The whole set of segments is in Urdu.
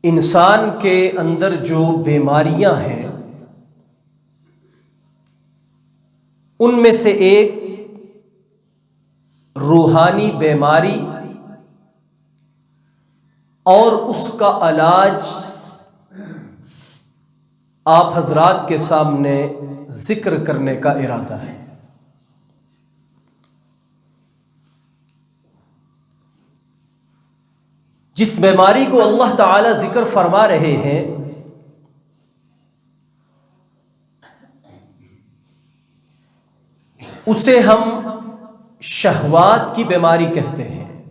انسان کے اندر جو بیماریاں ہیں ان میں سے ایک روحانی بیماری اور اس کا علاج آپ حضرات کے سامنے ذکر کرنے کا ارادہ ہے۔ جس بیماری کو اللہ تعالی ذکر فرما رہے ہیں اسے ہم شہوات کی بیماری کہتے ہیں۔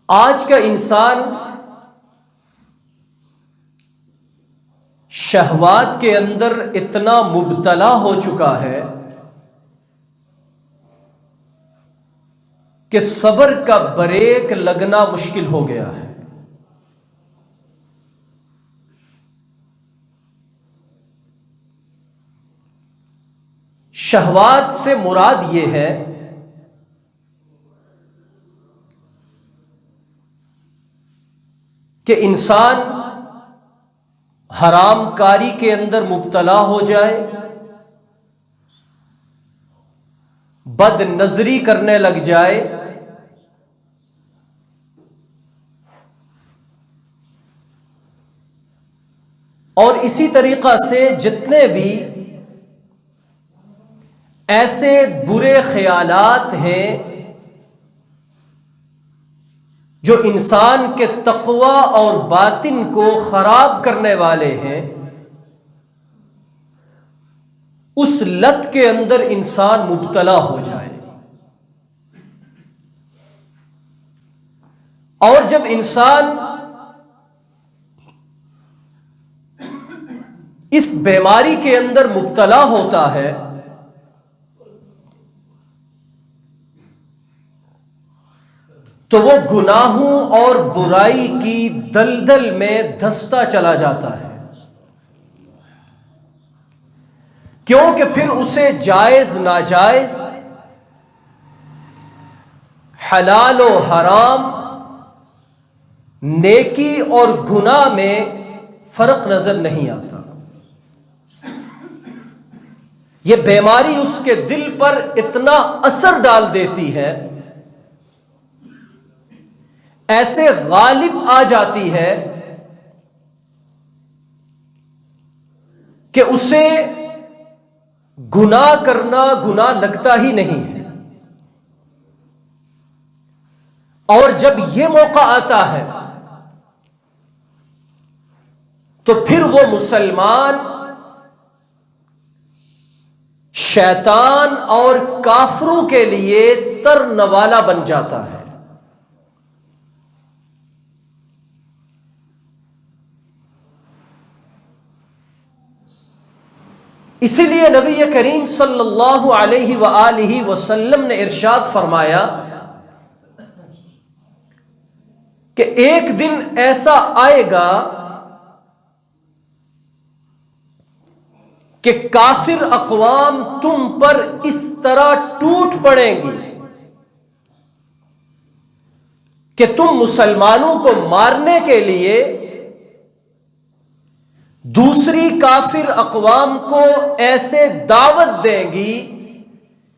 آج کا انسان شہوات کے اندر اتنا مبتلا ہو چکا ہے کہ صبر کا بریک لگنا مشکل ہو گیا ہے۔ شہوات سے مراد یہ ہے کہ انسان حرام کاری کے اندر مبتلا ہو جائے، بد نظری کرنے لگ جائے، اور اسی طریقہ سے جتنے بھی ایسے برے خیالات ہیں جو انسان کے تقوی اور باطن کو خراب کرنے والے ہیں، اس لت کے اندر انسان مبتلا ہو جائے۔ اور جب انسان اس بیماری کے اندر مبتلا ہوتا ہے تو وہ گناہوں اور برائی کی دلدل میں دھستا چلا جاتا ہے، کیونکہ پھر اسے جائز ناجائز، حلال و حرام، نیکی اور گناہ میں فرق نظر نہیں آتا۔ یہ بیماری اس کے دل پر اتنا اثر ڈال دیتی ہے، ایسے غالب آ جاتی ہے کہ اسے گناہ کرنا گناہ لگتا ہی نہیں ہے۔ اور جب یہ موقع آتا ہے تو پھر وہ مسلمان شیطان اور کافروں کے لیے ترنوالا بن جاتا ہے۔ اسی لیے نبی کریم صلی اللہ علیہ وآلہ وسلم نے ارشاد فرمایا کہ ایک دن ایسا آئے گا کہ کافر اقوام تم پر اس طرح ٹوٹ پڑیں گی کہ تم مسلمانوں کو مارنے کے لیے دوسری کافر اقوام کو ایسے دعوت دیں گی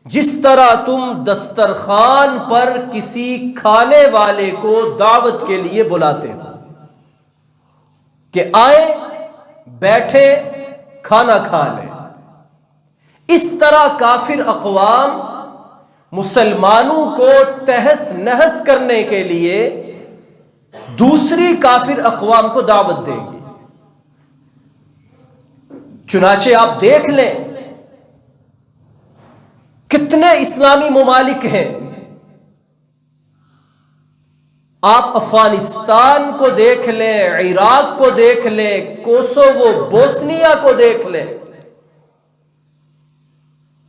جس طرح تم دسترخوان پر کسی کھانے والے کو دعوت کے لیے بلاتے ہو کہ آئے، بیٹھے، کھانا کھا لیں۔ اس طرح کافر اقوام مسلمانوں کو تہس نہس کرنے کے لیے دوسری کافر اقوام کو دعوت دیں گے۔ چنانچہ آپ دیکھ لیں کتنے اسلامی ممالک ہیں، آپ افغانستان کو دیکھ لیں، عراق کو دیکھ لیں، کوسوو بوسنیا کو دیکھ لیں،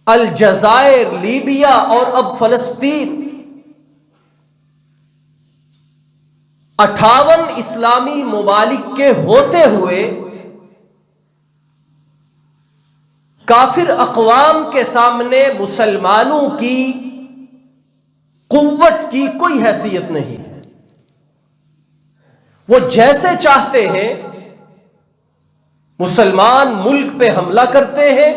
الجزائر، لیبیا اور اب فلسطین، 58 اسلامی ممالک کے ہوتے ہوئے کافر اقوام کے سامنے مسلمانوں کی قوت کی کوئی حیثیت نہیں ہے۔ وہ جیسے چاہتے ہیں مسلمان ملک پہ حملہ کرتے ہیں،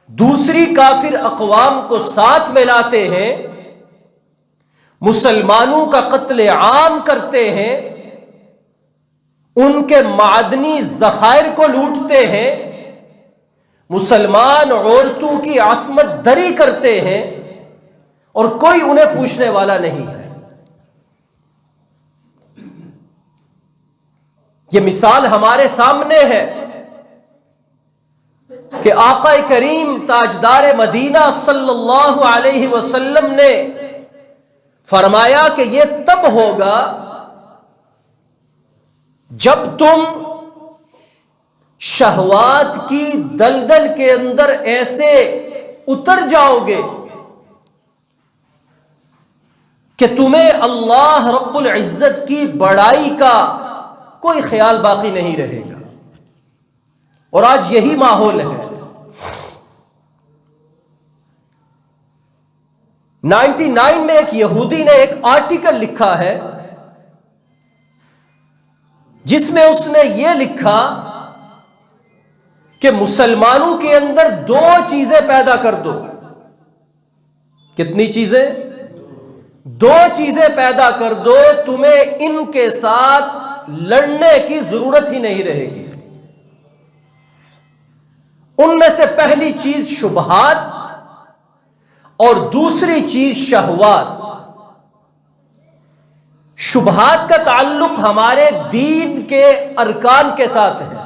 دوسری کافر اقوام کو ساتھ ملاتے ہیں، مسلمانوں کا قتل عام کرتے ہیں، ان کے معدنی ذخائر کو لوٹتے ہیں، مسلمان عورتوں کی عصمت دری کرتے ہیں، اور کوئی انہیں پوچھنے والا نہیں ہے۔ یہ مثال ہمارے سامنے ہے کہ آقا کریم تاجدار مدینہ صلی اللہ علیہ وسلم نے فرمایا کہ یہ تب ہوگا جب تم شہوات کی دلدل کے اندر ایسے اتر جاؤ گے کہ تمہیں اللہ رب العزت کی بڑائی کا کوئی خیال باقی نہیں رہے گا۔ اور آج یہی ماحول ہے۔ 99 میں ایک یہودی نے ایک آرٹیکل لکھا ہے جس میں اس نے یہ لکھا کہ مسلمانوں کے اندر 2 چیزیں پیدا کر دو۔ کتنی چیزیں؟ 2 چیزیں پیدا کر دو، تمہیں ان کے ساتھ لڑنے کی ضرورت ہی نہیں رہے گی۔ ان میں سے پہلی چیز شبہات اور دوسری چیز شہوات۔ شبہات کا تعلق ہمارے دین کے ارکان کے ساتھ ہے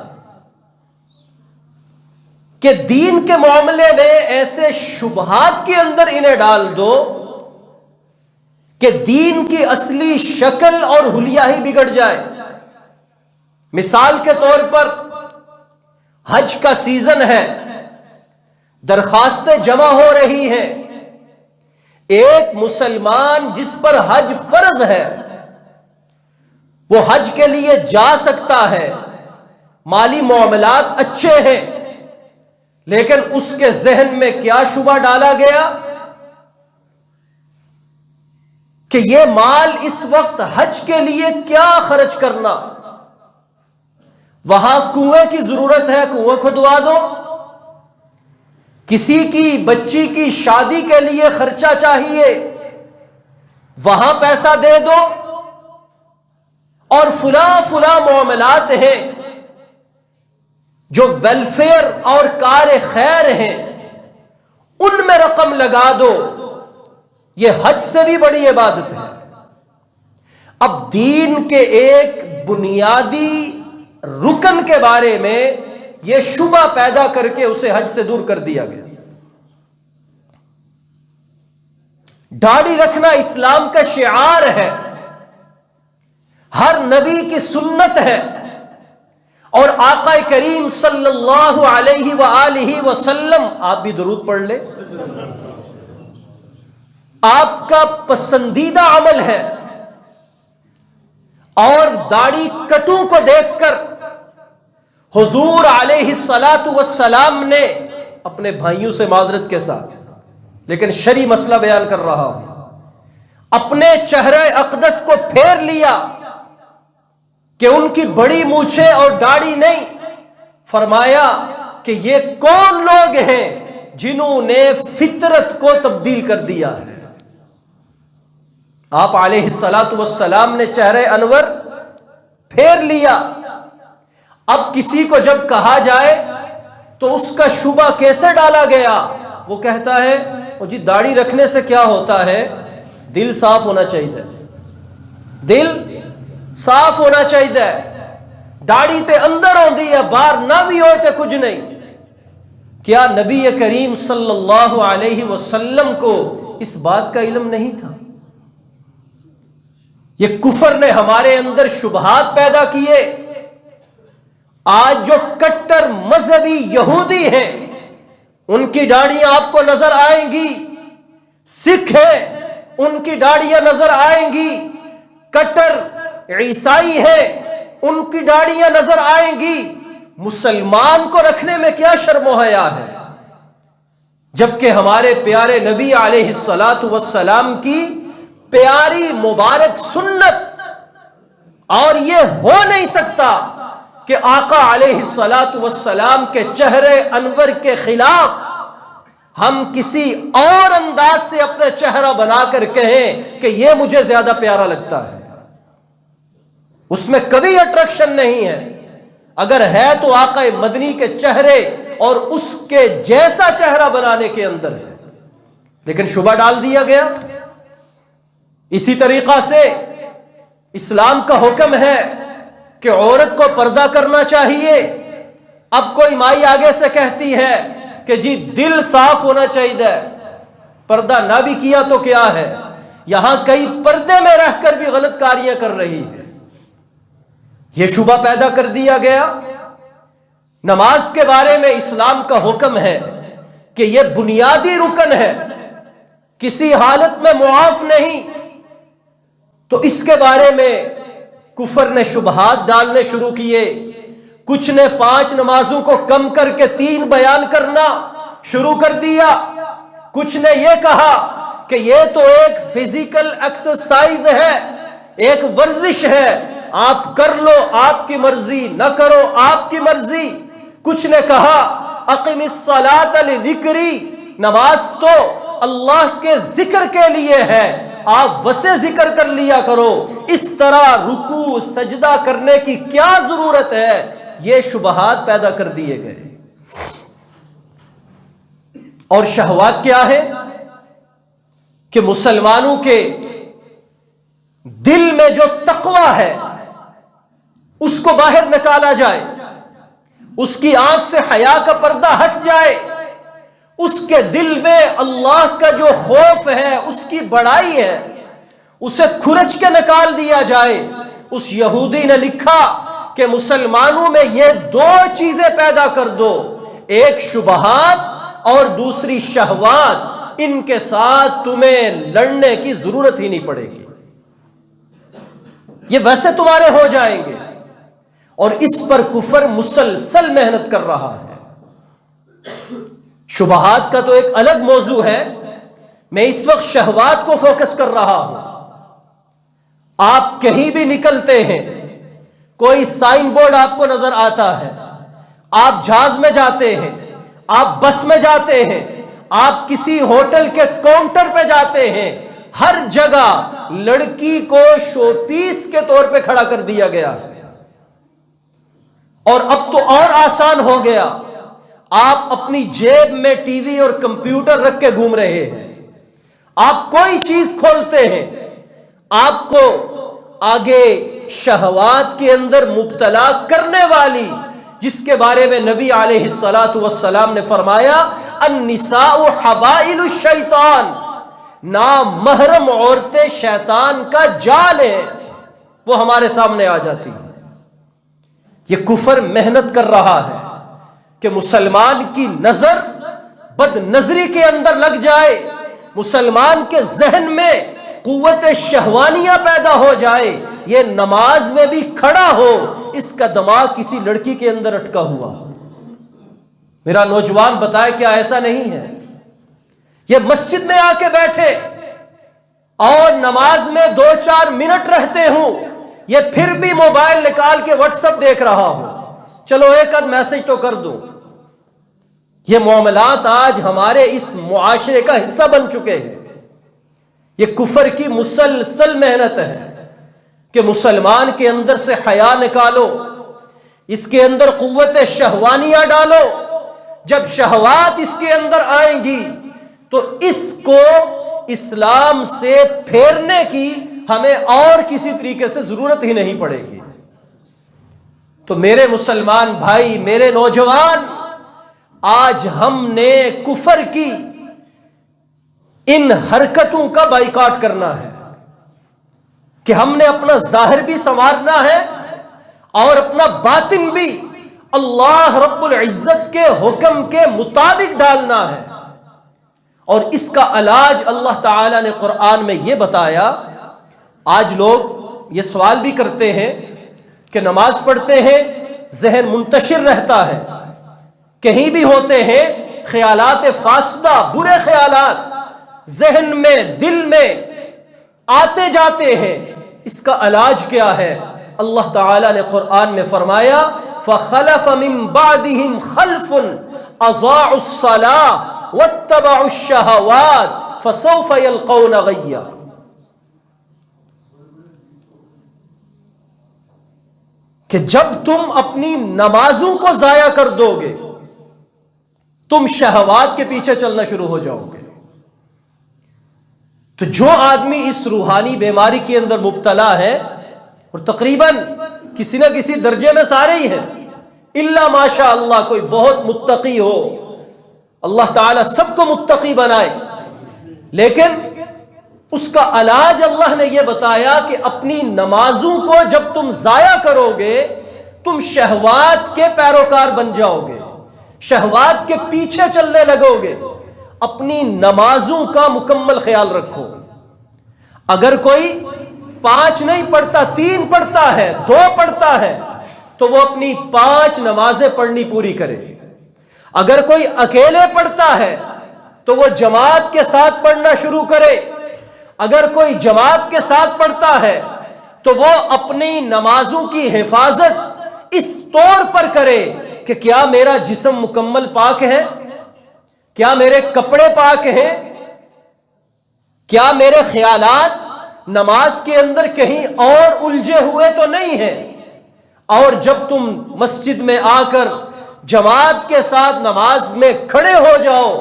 کہ دین کے معاملے میں ایسے شبہات کے اندر انہیں ڈال دو کہ دین کی اصلی شکل اور حلیہ ہی بگڑ جائے۔ مثال کے طور پر حج کا سیزن ہے، درخواستیں جمع ہو رہی ہیں، ایک مسلمان جس پر حج فرض ہے وہ حج کے لیے جا سکتا ہے، مالی معاملات اچھے ہیں، لیکن اس کے ذہن میں کیا شبہ ڈالا گیا کہ یہ مال اس وقت حج کے لیے کیا خرچ کرنا، وہاں کنویں کی ضرورت ہے، کنویں کھدوا دو، کسی کی بچی کی شادی کے لیے خرچہ چاہیے، وہاں پیسہ دے دو، اور فلاں معاملات ہیں جو ویلفیئر اور کار خیر ہیں ان میں رقم لگا دو۔ یہ حج سے بھی بڑی عبادت ہے۔ اب دین کے ایک بنیادی رکن کے بارے میں یہ شبہ پیدا کر کے اسے حج سے دور کر دیا گیا۔ داڑھی رکھنا اسلام کا شعار ہے، ہر نبی کی سنت ہے، اور آقا کریم صلی اللہ علیہ وآلہ وسلم، آپ بھی درود پڑھ لیں، آپ کا پسندیدہ عمل ہے۔ اور داڑھی کٹوں کو دیکھ کر حضور علیہ الصلاۃ والسلام نے اپنے بھائیوں سے معذرت کے ساتھ، لیکن شرعی مسئلہ بیان کر رہا ہوں، اپنے چہرے اقدس کو پھیر لیا کہ ان کی بڑی مونچھیں اور داڑھی نہیں، فرمایا کہ یہ کون لوگ ہیں جنہوں نے فطرت کو تبدیل کر دیا ہے۔ آپ علیہ الصلاۃ والسلام نے چہرے انور پھیر لیا۔ اب کسی کو جب کہا جائے تو اس کا شبہ کیسے ڈالا گیا؟ وہ کہتا ہے جی داڑھی رکھنے سے کیا ہوتا ہے، دل صاف ہونا چاہیے، دل صاف ہونا چاہیے، داڑھی تے اندر ہوندی ہے، باہر نہ بھی ہوئے تے کچھ نہیں۔ کیا نبی کریم صلی اللہ علیہ وسلم کو اس بات کا علم نہیں تھا؟ یہ کفر نے ہمارے اندر شبہات پیدا کیے۔ آج جو کٹر مذہبی یہودی ہیں ان کی داڑیاں آپ کو نظر آئیں گی، سکھ ہیں ان کی داڑیاں نظر آئیں گی، کٹر عیسائی ہیں ان کی داڑیاں نظر آئیں گی۔ مسلمان کو رکھنے میں کیا شرم و حیا ہے، جبکہ ہمارے پیارے نبی علیہ الصلاۃ والسلام کی پیاری مبارک سنت اور یہ ہو نہیں سکتا کہ آقا علیہ الصلاۃ والسلام کے چہرے انور کے خلاف ہم کسی اور انداز سے اپنا چہرہ بنا کر کہیں کہ یہ مجھے زیادہ پیارا لگتا ہے. اس میں کبھی اٹریکشن نہیں ہے. اگر ہے تو آقا مدنی کے چہرے اور اس کے جیسا چہرہ بنانے کے اندر ہے. لیکن شبہ ڈال دیا گیا. اسی طریقہ سے اسلام کا حکم ہے کہ عورت کو پردہ کرنا چاہیے. اب کوئی مائی آگے سے کہتی ہے کہ جی دل صاف ہونا چاہیے، پردہ نہ بھی کیا تو کیا ہے. یہاں کئی پردے میں رہ کر بھی غلط کاریاں کر رہی ہے. یہ شبہ پیدا کر دیا گیا. نماز کے بارے میں اسلام کا حکم ہے کہ یہ بنیادی رکن ہے، کسی حالت میں معاف نہیں. تو اس کے بارے میں کفر نے شبہات ڈالنے شروع کیے. کچھ نے 5 نمازوں کو کم کر کے 3 بیان کرنا شروع کر دیا. کچھ نے یہ کہا کہ یہ تو ایک فزیکل ایکسرسائز ہے، ایک ورزش ہے، آپ کر لو آپ کی مرضی، نہ کرو آپ کی مرضی. کچھ نے کہا اقم الصلاۃ لذکری، نماز تو اللہ کے ذکر کے لیے ہے، آپ وسع ذکر کر لیا کرو. اس طرح رکوع سجدہ کرنے کی کیا ضرورت ہے؟ یہ شبہات پیدا کر دیے گئے. اور شہوات کیا ہے کہ مسلمانوں کے دل میں جو تقوی ہے اس کو باہر نکالا جائے، اس کی آنکھ سے حیا کا پردہ ہٹ جائے، اس کے دل میں اللہ کا جو خوف ہے، اس کی بڑائی ہے، اسے کھرچ کے نکال دیا جائے. اس یہودی نے لکھا کہ مسلمانوں میں یہ 2 چیزیں پیدا کر دو، ایک شبہات اور دوسری شہوات. ان کے ساتھ تمہیں لڑنے کی ضرورت ہی نہیں پڑے گی، یہ ویسے تمہارے ہو جائیں گے. اور اس پر کفر مسلسل محنت کر رہا ہے. شبہات کا تو ایک الگ موضوع ہے، میں اس وقت شہوات کو فوکس کر رہا ہوں. آپ کہیں بھی نکلتے ہیں، کوئی سائن بورڈ آپ کو نظر آتا ہے، آپ جہاز میں جاتے ہیں، آپ بس میں جاتے ہیں، آپ کسی ہوٹل کے کاؤنٹر پہ جاتے ہیں، ہر جگہ لڑکی کو شو پیس کے طور پہ کھڑا کر دیا گیا ہے. اور اب تو اور آسان ہو گیا، آپ اپنی جیب میں ٹی وی اور کمپیوٹر رکھ کے گھوم رہے ہیں. آپ کوئی چیز کھولتے ہیں، آپ کو آگے شہوات کے اندر مبتلا کرنے والی، جس کے بارے میں نبی علیہ الصلاۃ والسلام نے فرمایا النساء حبائل الشیطان، نامحرم عورتیں شیطان کا جال ہیں، وہ ہمارے سامنے آ جاتی ہیں. یہ کفر محنت کر رہا ہے کہ مسلمان کی نظر بد نظری کے اندر لگ جائے، مسلمان کے ذہن میں قوت شہوانیہ پیدا ہو جائے، یہ نماز میں بھی کھڑا ہو، اس کا دماغ کسی لڑکی کے اندر اٹکا ہوا. میرا نوجوان بتائے کیا ایسا نہیں ہے؟ یہ مسجد میں آ کے بیٹھے اور نماز میں 2-4 منٹ رہتے ہوں، یہ پھر بھی موبائل نکال کے واٹس ایپ دیکھ رہا ہوں، چلو ایک آدھ میسج تو کر دوں. یہ معاملات آج ہمارے اس معاشرے کا حصہ بن چکے ہیں. یہ کفر کی مسلسل محنت ہے کہ مسلمان کے اندر سے حیا نکالو، اس کے اندر قوت شہوانیہ ڈالو. جب شہوات اس کے اندر آئیں گی تو اس کو اسلام سے پھیرنے کی ہمیں اور کسی طریقے سے ضرورت ہی نہیں پڑے گی. تو میرے مسلمان بھائی، میرے نوجوان، آج ہم نے کفر کی ان حرکتوں کا بائیکاٹ کرنا ہے کہ ہم نے اپنا ظاہر بھی سنوارنا ہے اور اپنا باطن بھی اللہ رب العزت کے حکم کے مطابق ڈالنا ہے. اور اس کا علاج اللہ تعالی نے قرآن میں یہ بتایا. آج لوگ یہ سوال بھی کرتے ہیں کہ نماز پڑھتے ہیں، ذہن منتشر رہتا ہے، کہیں بھی ہوتے ہیں، خیالات فاسدہ، برے خیالات ذہن میں، دل میں آتے جاتے ہیں. اس کا علاج کیا ہے؟ اللہ تعالیٰ نے قرآن میں فرمایا فَخَلَفَ مِن بَعْدِهِمْ خَلْفٌ أَضَاعُوا الصَّلَاةَ وَاتَّبَعُوا الشَّهَوَاتِ فَسَوْفَ يَلْقَوْنَ غَيًّا، کہ جب تم اپنی نمازوں کو ضائع کر دو گے تم شہوات کے پیچھے چلنا شروع ہو جاؤ گے۔ تو جو آدمی اس روحانی بیماری کے اندر مبتلا ہے، اور تقریباً کسی نہ کسی درجے میں سارے ہی ہیں، الا ماشاء اللہ کوئی بہت متقی ہو، اللہ تعالیٰ سب کو متقی بنائے، لیکن اس کا علاج اللہ نے یہ بتایا کہ اپنی نمازوں کو جب تم ضائع کرو گے تم شہوات کے پیروکار بن جاؤ گے، شہوات کے پیچھے چلنے لگو گے۔ اپنی نمازوں کا مکمل خیال رکھو۔ اگر کوئی 5 نہیں پڑھتا، 3 پڑھتا ہے، 2 پڑھتا ہے، تو وہ اپنی 5 نمازیں پڑھنی پوری کرے۔ اگر کوئی اکیلے پڑھتا ہے تو وہ جماعت کے ساتھ پڑھنا شروع کرے۔ اگر کوئی جماعت کے ساتھ پڑھتا ہے تو وہ اپنی نمازوں کی حفاظت اس طور پر کرے کہ کیا میرا جسم مکمل پاک ہے، کیا میرے کپڑے پاک ہیں، کیا میرے خیالات نماز کے اندر کہیں اور الجھے ہوئے تو نہیں ہیں۔ اور جب تم مسجد میں آ کر جماعت کے ساتھ نماز میں کھڑے ہو جاؤ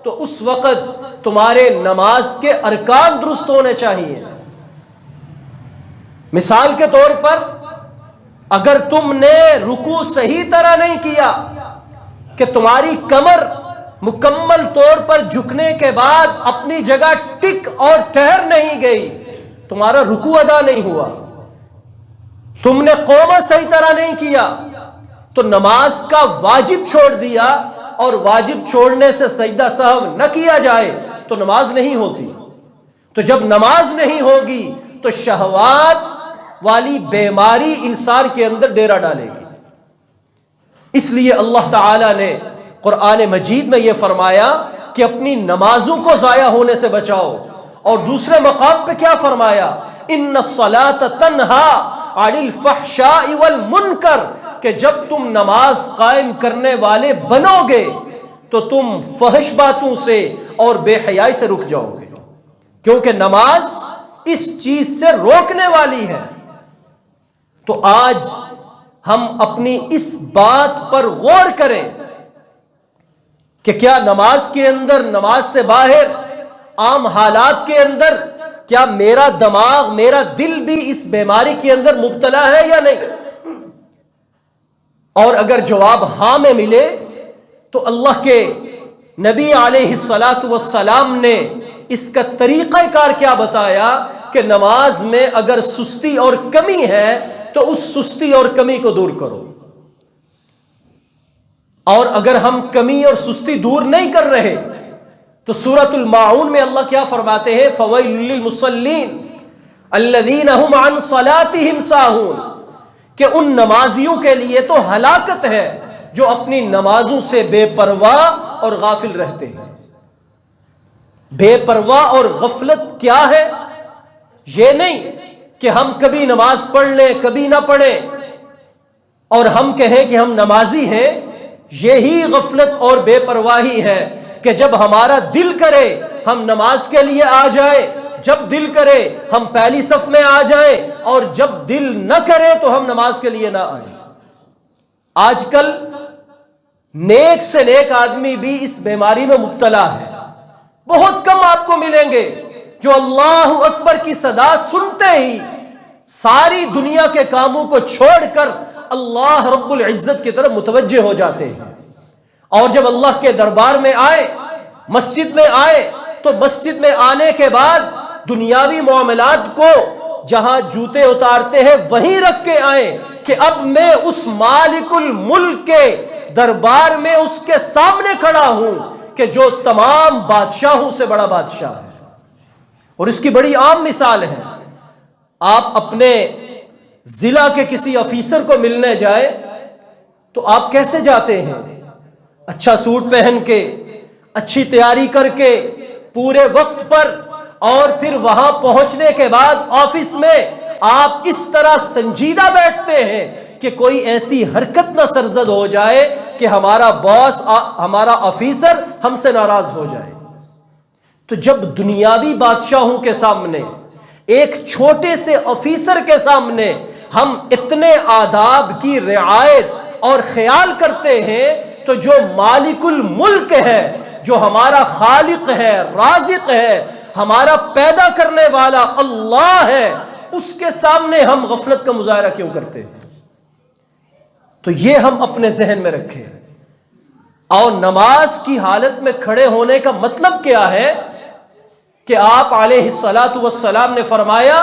تو اس وقت تمہارے نماز کے ارکان درست ہونے چاہیے۔ مثال کے طور پر اگر تم نے رکوع صحیح طرح نہیں کیا کہ تمہاری کمر مکمل طور پر جھکنے کے بعد اپنی جگہ ٹک اور ٹھہر نہیں گئی، تمہارا رکوع ادا نہیں ہوا۔ تم نے قومہ صحیح طرح نہیں کیا تو نماز کا واجب چھوڑ دیا، اور واجب چھوڑنے سے سجدہ سہو نہ کیا جائے تو نماز نہیں ہوتی۔ تو جب نماز نہیں ہوگی تو شہوات والی بیماری انسان کے اندر ڈیرا ڈالے گی۔ اس لیے اللہ تعالیٰ نے قرآن مجید میں یہ فرمایا کہ اپنی نمازوں کو ضائع ہونے سے بچاؤ، اور دوسرے مقام پہ کیا فرمایا؟ ان الصلاۃ تنہا عن الفحشاء والمنکر، کہ جب تم نماز قائم کرنے والے بنو گے تو تم فحش باتوں سے اور بے حیائی سے رک جاؤ گے، کیونکہ نماز اس چیز سے روکنے والی ہے۔ تو آج ہم اپنی اس بات پر غور کریں کہ کیا نماز کے اندر، نماز سے باہر عام حالات کے اندر کیا میرا دماغ، میرا دل بھی اس بیماری کے اندر مبتلا ہے یا نہیں؟ اور اگر جواب ہاں میں ملے تو اللہ کے نبی علیہ الصلاۃ والسلام نے اس کا طریقہ کار کیا بتایا کہ نماز میں اگر سستی اور کمی ہے تو اس سستی اور کمی کو دور کرو، اور اگر ہم کمی اور سستی دور نہیں کر رہے تو سورۃ الماعون میں اللہ کیا فرماتے ہیں؟ فویل للمصلین الذین هم عن صلاتهم ساہون، کہ ان نمازیوں کے لیے تو ہلاکت ہے جو اپنی نمازوں سے بے پرواہ اور غافل رہتے ہیں۔ بے پرواہ اور غفلت کیا ہے؟ یہ نہیں کہ ہم کبھی نماز پڑھ لیں کبھی نہ پڑھیں اور ہم کہیں کہ ہم نمازی ہیں۔ یہی غفلت اور بے پرواہی ہے کہ جب ہمارا دل کرے ہم نماز کے لیے آ جائیں، جب دل کرے ہم پہلی صف میں آ جائیں، اور جب دل نہ کرے تو ہم نماز کے لیے نہ آئیں۔ آج کل نیک سے نیک آدمی بھی اس بیماری میں مبتلا ہے۔ بہت کم آپ کو ملیں گے جو اللہ اکبر کی صدا سنتے ہی ساری دنیا کے کاموں کو چھوڑ کر اللہ رب العزت کی طرف متوجہ ہو جاتے ہیں، اور جب اللہ کے دربار میں آئے، مسجد میں آئے، تو مسجد میں آنے کے بعد دنیاوی معاملات کو جہاں جوتے اتارتے ہیں وہیں رکھ کے آئیں کہ اب میں اس مالک الملک کے دربار میں اس کے سامنے کھڑا ہوں کہ جو تمام بادشاہوں سے بڑا بادشاہ ہے۔ اور اس کی بڑی عام مثال ہے، آپ اپنے ضلع کے کسی افیسر کو ملنے جائے تو آپ کیسے جاتے ہیں؟ اچھا سوٹ پہن کے، اچھی تیاری کر کے، پورے وقت پر اور پھر وہاں پہنچنے کے بعد آفس میں آپ اس طرح سنجیدہ بیٹھتے ہیں کہ کوئی ایسی حرکت نہ سرزد ہو جائے کہ ہمارا باس، ہمارا آفیسر ہم سے ناراض ہو جائے۔ تو جب دنیاوی بادشاہوں کے سامنے، ایک چھوٹے سے آفیسر کے سامنے ہم اتنے آداب کی رعایت اور خیال کرتے ہیں، تو جو مالک الملک ہے، جو ہمارا خالق ہے، رازق ہے، ہمارا پیدا کرنے والا اللہ ہے، اس کے سامنے ہم غفلت کا مظاہرہ کیوں کرتے ہیں؟ تو یہ ہم اپنے ذہن میں رکھیں۔ اور نماز کی حالت میں کھڑے ہونے کا مطلب کیا ہے کہ آپ علیہ الصلاۃ والسلام نے فرمایا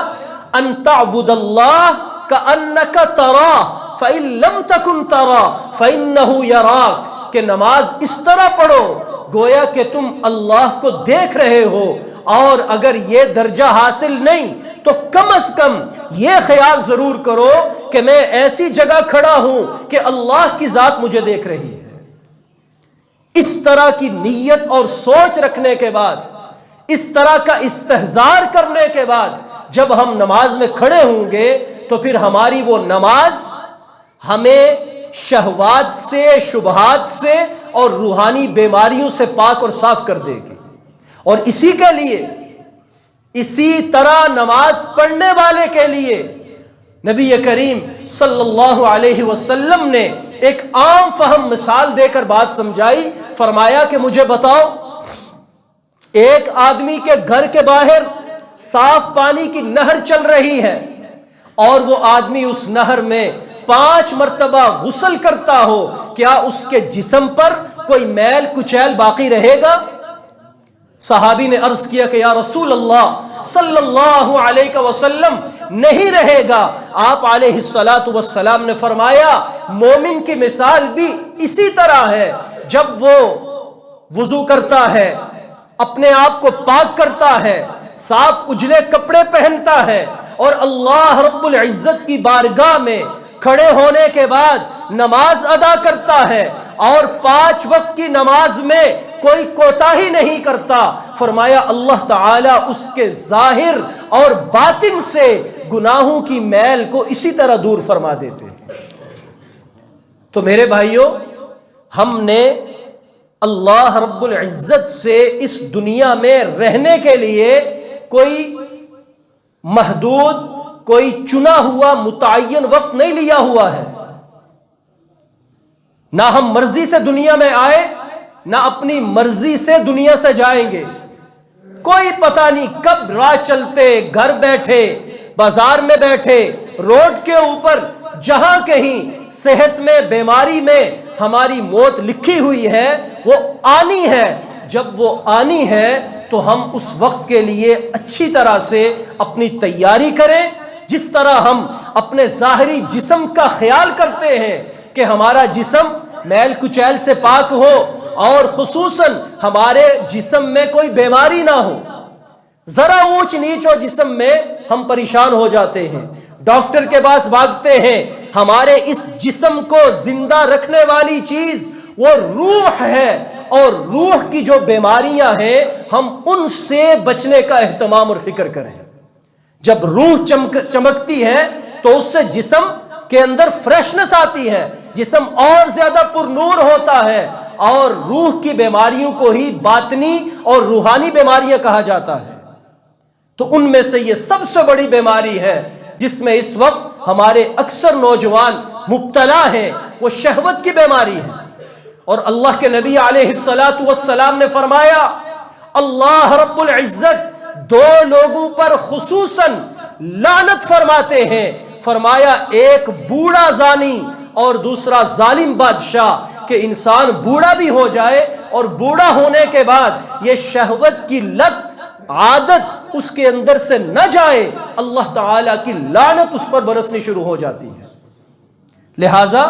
ان تعبد اللہ کأنک تراہ فإن لم تکن تراہ فإنہ یراک، کہ نماز اس طرح پڑھو گویا کہ تم اللہ کو دیکھ رہے ہو، اور اگر یہ درجہ حاصل نہیں تو کم از کم یہ خیال ضرور کرو کہ میں ایسی جگہ کھڑا ہوں کہ اللہ کی ذات مجھے دیکھ رہی ہے۔ اس طرح کی نیت اور سوچ رکھنے کے بعد، اس طرح کا استحضار کرنے کے بعد جب ہم نماز میں کھڑے ہوں گے تو پھر ہماری وہ نماز ہمیں شہوات سے، شبہات سے اور روحانی بیماریوں سے پاک اور صاف کر دے گی۔ اور اسی کے لیے، اسی طرح نماز پڑھنے والے کے لیے نبی کریم صلی اللہ علیہ وسلم نے ایک عام فہم مثال دے کر بات سمجھائی۔ فرمایا کہ مجھے بتاؤ، ایک آدمی کے گھر کے باہر صاف پانی کی نہر چل رہی ہے، اور وہ آدمی اس نہر میں 5 مرتبہ غسل کرتا ہو، کیا اس کے جسم پر کوئی میل کچیل باقی رہے گا؟ صحابی نے عرض کیا کہ یا رسول اللہ صلی اللہ علیہ وسلم، نہیں رہے گا۔ آپ علیہ الصلاۃ والسلام نے فرمایا مومن کی مثال بھی اسی طرح ہے، جب وہ وضو کرتا ہے، اپنے آپ کو پاک کرتا ہے، صاف اجلے کپڑے پہنتا ہے، اور اللہ رب العزت کی بارگاہ میں کھڑے ہونے کے بعد نماز ادا کرتا ہے، اور 5 وقت کی نماز میں کوئی کوتاہی نہیں کرتا، فرمایا اللہ تعالیٰ اس کے ظاہر اور باطن سے گناہوں کی میل کو اسی طرح دور فرما دیتے ہیں۔ تو میرے بھائیوں، ہم نے اللہ رب العزت سے اس دنیا میں رہنے کے لیے کوئی محدود، کوئی چنا ہوا متعین وقت نہیں لیا ہوا ہے۔ نہ ہم مرضی سے دنیا میں آئے، نہ اپنی مرضی سے دنیا سے جائیں گے۔ کوئی پتہ نہیں کب راہ چلتے، گھر بیٹھے، بازار میں بیٹھے، روڈ کے اوپر، جہاں کہیں صحت میں، بیماری میں ہماری موت لکھی ہوئی ہے، وہ آنی ہے۔ جب وہ آنی ہے تو ہم اس وقت کے لیے اچھی طرح سے اپنی تیاری کریں، جس طرح ہم اپنے ظاہری جسم کا خیال کرتے ہیں کہ ہمارا جسم میل کچیل سے پاک ہو، اور خصوصاً ہمارے جسم میں کوئی بیماری نہ ہو۔ ذرا اونچ نیچ ہو جسم میں ہم پریشان ہو جاتے ہیں، ڈاکٹر کے پاس بھاگتے ہیں۔ ہمارے اس جسم کو زندہ رکھنے والی چیز وہ روح ہے، اور روح کی جو بیماریاں ہیں ہم ان سے بچنے کا اہتمام اور فکر کریں۔ جب روح چمکتی ہے تو اس سے جسم کے اندر فریشنس آتی ہے، جسم اور زیادہ پر نور ہوتا ہے، اور روح کی بیماریوں کو ہی باطنی اور روحانی بیماریاں کہا جاتا ہے۔ تو ان میں سے یہ سب سے بڑی بیماری ہے جس میں اس وقت ہمارے اکثر نوجوان مبتلا ہیں، وہ شہوت کی بیماری ہے۔ اور اللہ کے نبی علیہ الصلاۃ والسلام نے فرمایا اللہ رب العزت 2 لوگوں پر خصوصاً لعنت فرماتے ہیں، فرمایا ایک بوڑھا زانی اور دوسرا ظالم بادشاہ، کہ انسان بوڑھا بھی ہو جائے اور بوڑھا ہونے کے بعد یہ شہوت کی لت، عادت اس کے اندر سے نہ جائے، اللہ تعالیٰ کی لعنت اس پر برسنی شروع ہو جاتی ہے۔ لہٰذا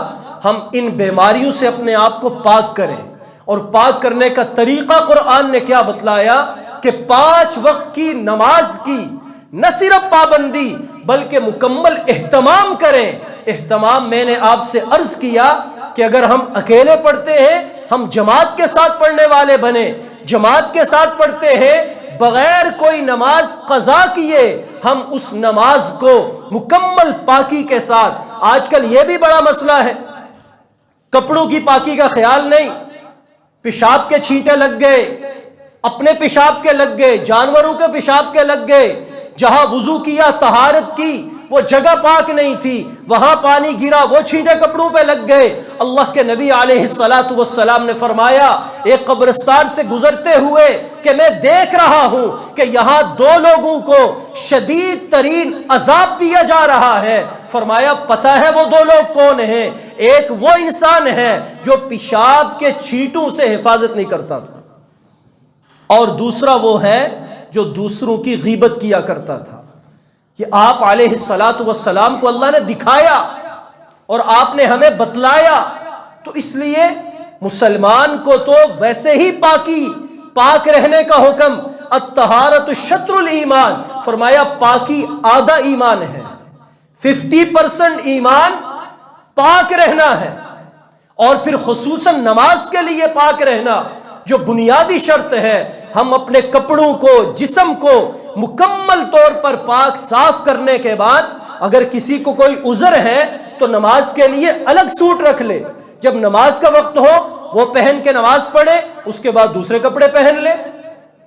ہم ان بیماریوں سے اپنے آپ کو پاک کریں، اور پاک کرنے کا طریقہ قرآن نے کیا بتلایا کہ 5 وقت کی نماز کی نہ صرف پابندی بلکہ مکمل اہتمام کریں۔ اہتمام میں نے آپ سے عرض کیا کہ اگر ہم اکیلے پڑھتے ہیں، ہم جماعت کے ساتھ پڑھنے والے بنیں، جماعت کے ساتھ پڑھتے ہیں، بغیر کوئی نماز قضا کیے ہم اس نماز کو مکمل پاکی کے ساتھ، آج کل یہ بھی بڑا مسئلہ ہے، کپڑوں کی پاکی کا خیال نہیں، پیشاب کے چھینٹے لگ گئے، اپنے پیشاب کے لگ گئے، جانوروں کے پیشاب کے لگ گئے، جہاں وضو کیا طہارت کی وہ جگہ پاک نہیں تھی، وہاں پانی گرا وہ چھینٹے کپڑوں پہ لگ گئے۔ اللہ کے نبی علیہ الصلاۃ والسلام نے فرمایا ایک قبرستان سے گزرتے ہوئے کہ میں دیکھ رہا ہوں کہ یہاں دو لوگوں کو شدید ترین عذاب دیا جا رہا ہے۔ فرمایا پتہ ہے وہ دو لوگ کون ہیں؟ ایک وہ انسان ہے جو پیشاب کے چھینٹوں سے حفاظت نہیں کرتا تھا، اور دوسرا وہ ہے جو دوسروں کی غیبت کیا کرتا تھا۔ یہ آپ علیہ الصلاۃ والسلام کو اللہ نے دکھایا اور آپ نے ہمیں بتلایا، تو اس لیے مسلمان کو تو ویسے ہی پاک رہنے کا حکم، الطہارۃ شطر الایمان، فرمایا پاکی آدھا ایمان ہے، 50% ایمان پاک رہنا ہے، اور پھر خصوصاً نماز کے لیے پاک رہنا جو بنیادی شرط ہے۔ ہم اپنے کپڑوں کو، جسم کو مکمل طور پر پاک صاف کرنے کے بعد اگر کسی کو کوئی عذر ہے تو نماز کے لیے الگ سوٹ رکھ لے، جب نماز کا وقت ہو وہ پہن کے نماز پڑھے، اس کے بعد دوسرے کپڑے پہن لے،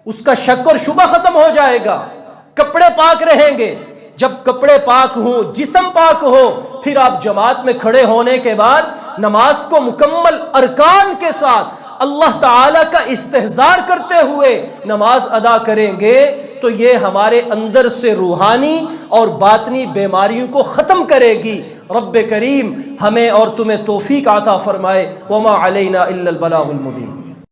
اس کا شک اور شبہ ختم ہو جائے گا، کپڑے پاک رہیں گے۔ جب کپڑے پاک ہوں، جسم پاک ہو، پھر آپ جماعت میں کھڑے ہونے کے بعد نماز کو مکمل ارکان کے ساتھ اللہ تعالیٰ کا استحضار کرتے ہوئے نماز ادا کریں گے، تو یہ ہمارے اندر سے روحانی اور باطنی بیماریوں کو ختم کرے گی۔ رب کریم ہمیں اور تمہیں توفیق عطا فرمائے۔ وما علینا الا البلاغ المبین۔